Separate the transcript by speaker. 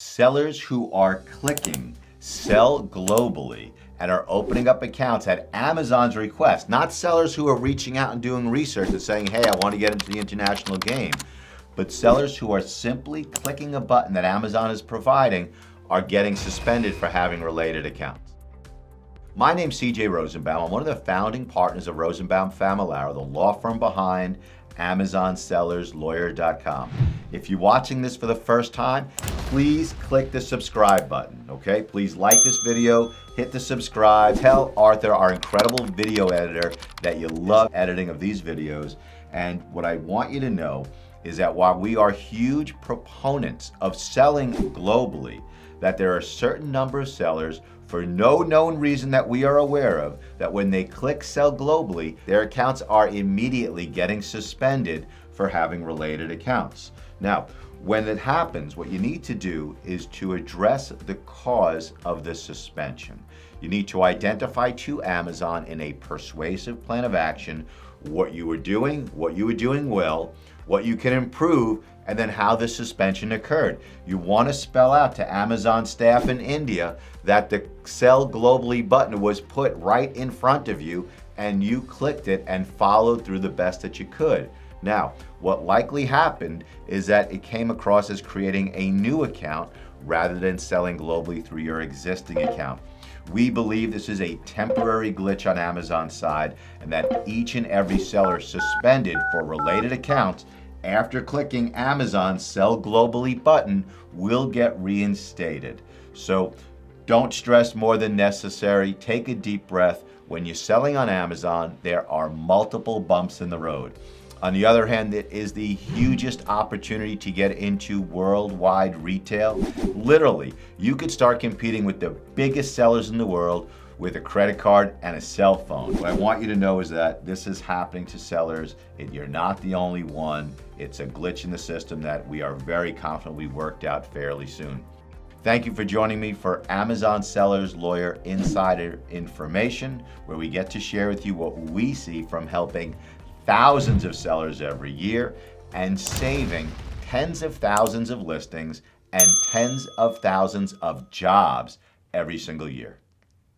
Speaker 1: Sellers who are clicking sell globally and are opening up accounts at Amazon's request, not sellers who are reaching out and doing research and saying, hey, I want to get into the international game, but sellers who are simply clicking a button that Amazon is providing are getting suspended for having related accounts. My name's CJ Rosenbaum. I'm one of the founding partners of Rosenbaum Familar, the law firm behind AmazonSellersLawyer.com. If you're watching this for the first time, please click the subscribe button, okay? Please like this video, hit the subscribe, tell Arthur, our incredible video editor, that you love editing of these videos. And what I want you to know is that while we are huge proponents of selling globally, that there are a certain number of sellers, for no known reason that we are aware of, that when they click sell globally, their accounts are immediately getting suspended for having related accounts. Now, when it happens, what you need to do is to address the cause of the suspension. You need to identify to Amazon in a persuasive plan of action what you were doing well, what you can improve, and then how the suspension occurred. You want to spell out to Amazon staff in India that the Sell Globally button was put right in front of you and you clicked it and followed through the best that you could. Now, what likely happened is that it came across as creating a new account rather than selling globally through your existing account. We believe this is a temporary glitch on Amazon's side and that each and every seller suspended for related accounts after clicking Amazon's Sell Globally button will get reinstated. So don't stress more than necessary. Take a deep breath. When you're selling on Amazon, there are multiple bumps in the road. On the other hand, it is the hugest opportunity to get into worldwide retail. Literally, you could start competing with the biggest sellers in the world with a credit card and a cell phone. What I want you to know is that this is happening to sellers. You're not the only one. It's a glitch in the system that we are very confident we worked out fairly soon. Thank you for joining me for Amazon Sellers Lawyer Insider Information, where we get to share with you what we see from helping thousands of sellers every year and saving tens of thousands of listings and tens of thousands of jobs every single year.